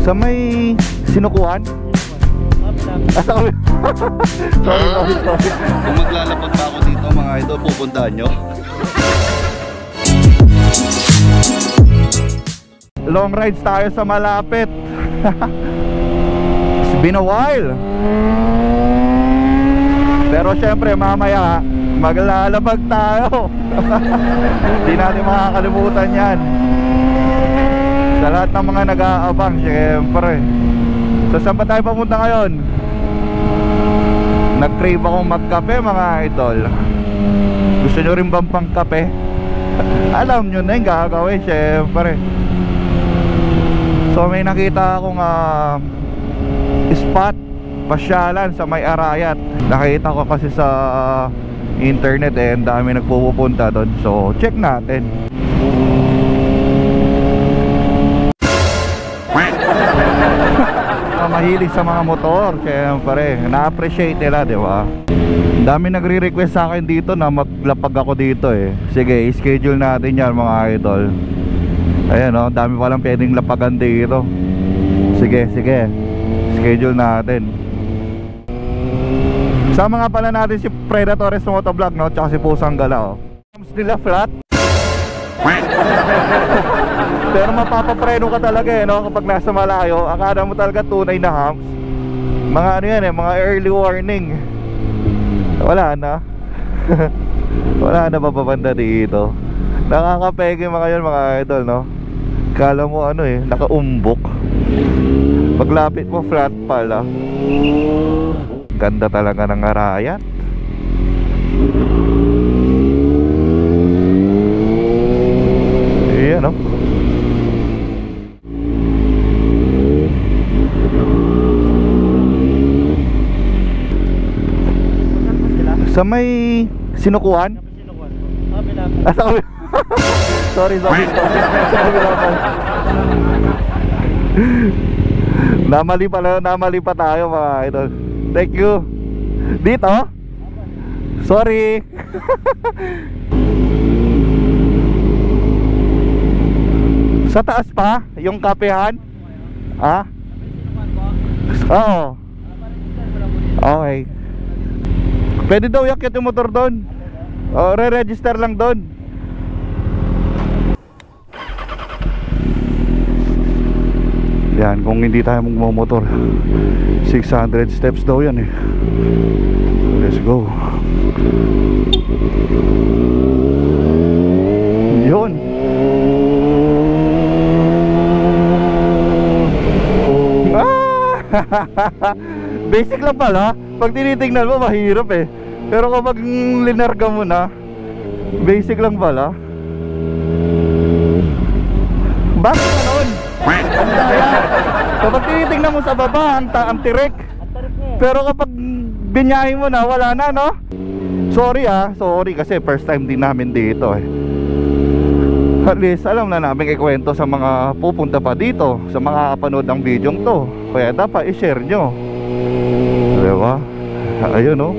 Sa may sinukuhan? Sorry. Kung maglalapag pa ako dito mga idol, pupuntahan nyo. Long rides tayo sa malapit. It's been a while. Pero syempre mamaya maglalapag tayo. Hindi natin makakalimutan yan. Sa lahat ng mga nag-aabang, syempre. So saan ba tayo papunta ngayon? Nag-crave akong magkape mga idol. Gusto nyo rin bang pang kape? Alam nyo na yung gagawin, syempre. So may nakita akong spot, pasyalan sa may Arayat. Nakita ko kasi sa internet ang dami nagpupunta doon. So check natin. Mahilig sa mga motor, syempre na-appreciate nila, di ba? Dami nagre-request sa akin dito na maglapag ako dito eh. Sige, i-schedule natin yan mga idol. Ayan o, dami palang pwedeng lapagan dito. Sige, schedule natin. Sama nga pala natin si Predatores Motovlog, no? Tsaka si Pusang Gala, oh. Nila flat. Pero mapapapreno ka talaga eh, no? Kapag nasa malayo, akala mo talaga tunay na hams. Mga ano yan eh, mga early warning. Wala na. Wala na papabanda dito. Nakakapege mga yun mga idol, no? Kala mo ano eh, nakaumbok. Paglapit mo flat pala. Ganda talaga ng Arayat. Ayan, no? Sa may sinukuhan? Sorry. Namali pa tayo mga idol. Thank you. Dito? Sorry. Sa taas pa? Yung kapehan? Ha? Oo. Okay. Pwede daw yakit yung motor doon. O, re-register lang doon. Yan, kung hindi tayo magmamotor 600 steps daw yan eh. Let's go. Yun. Basic lang pala. Pag tinitingnan mo mahirap eh. Pero kapag linarga mo na, basic lang pala. Bakit ganoon? Ang daya. Kapag tinitingnan mo sa baba, ang tirik. Pero kapag binyahin mo na, wala na, no? Sorry sorry kasi first time din namin dito eh. At least alam na namin ikwento sa mga pupunta pa dito, sa mga kapanood ng video to. Kaya dapat i-share nyo. Diba? Ayun, no?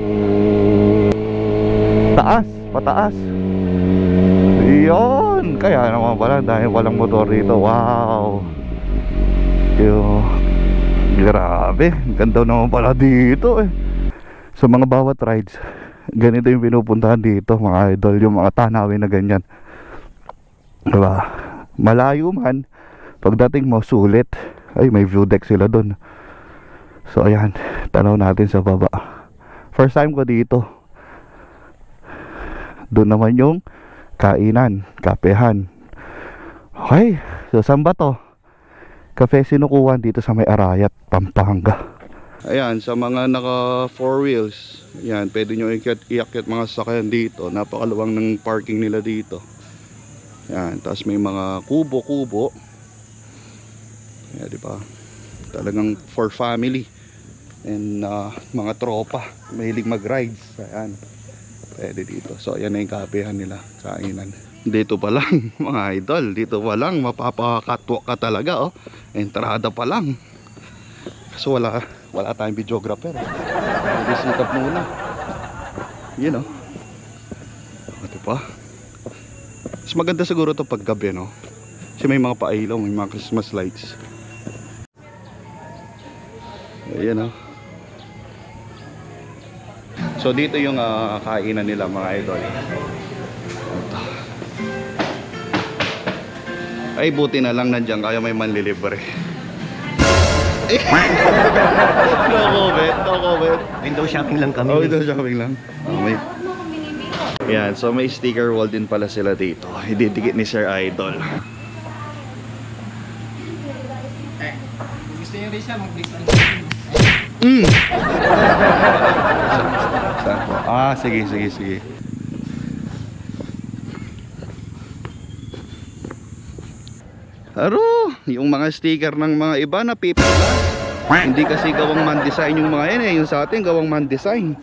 Taas, pataas. Iyon. Kaya naman pala dahil walang motor dito. Wow. Grabe. Ganda naman pala dito eh. Sa mga bawat rides, ganito yung pinupuntahan dito mga idol. Yung mga tanawin na ganyan. Diba? Malayo man, pagdating mo sulit. Ay, may view deck sila dun. So ayan, tanaw natin sa baba. First time ko dito. Doon naman yung kainan, kapehan. Okay, so saan ba to? Cafe Sinukuhan dito sa may Arayat, Pampanga. Ayan, sa mga naka 4 wheels, yan, pwede nyo iakyat mga sasakyan dito. Napakaluwang ng parking nila dito. Yan, tapos may mga kubo-kubo. Yan, diba? Talagang for family and mga tropa mahilig mag-rides. Ayan, pwede dito. So ayan na yung kapehan nila, kainan. Dito pa lang mga idol, dito pa lang mapapakatwak ka talaga, oh. Entrada pa lang. So wala tayong videographer. Mag-sit up muna. You know. Diba? Mas maganda siguro to pag gabi, no? Kasi may mga pailaw, may mga Christmas lights. Ayan oh. So dito yung kainan nila mga idol. Ito. Ay buti na lang nandiyan kaya may manlilibre. No comment. Window shopping lang kami. Oh, window shopping lang. May... Yan, so may sticker wall din pala sila dito. Ididikit ni Sir Idol. Gusto nyo rin siya mag-click lang. Saan po? Sige. Aro, yung mga sticker ng mga iba na pipit na. Hindi kasi gawang man design yung mga yan eh. Yung sa atin gawang man design.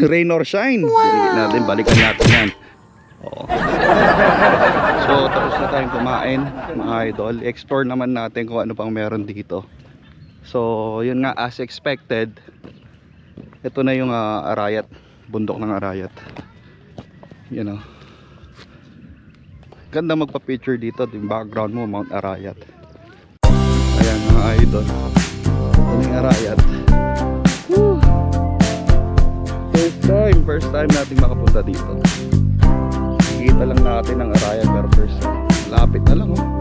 Rain or shine. Balikan natin yan. Oo. So tapos na tayong kumain mga idol. Explore naman natin kung ano pang meron dito. So yun nga, as expected, ito na yung Arayat, bundok ng Arayat. Yan o. Ganda magpa-picture dito, yung background mo Mount Arayat. Ayan mga idol, ito na yung Arayat. Woo! First time nating makapunta dito. Kita lang natin ang Arayat pero first time. Lapit na lang oh.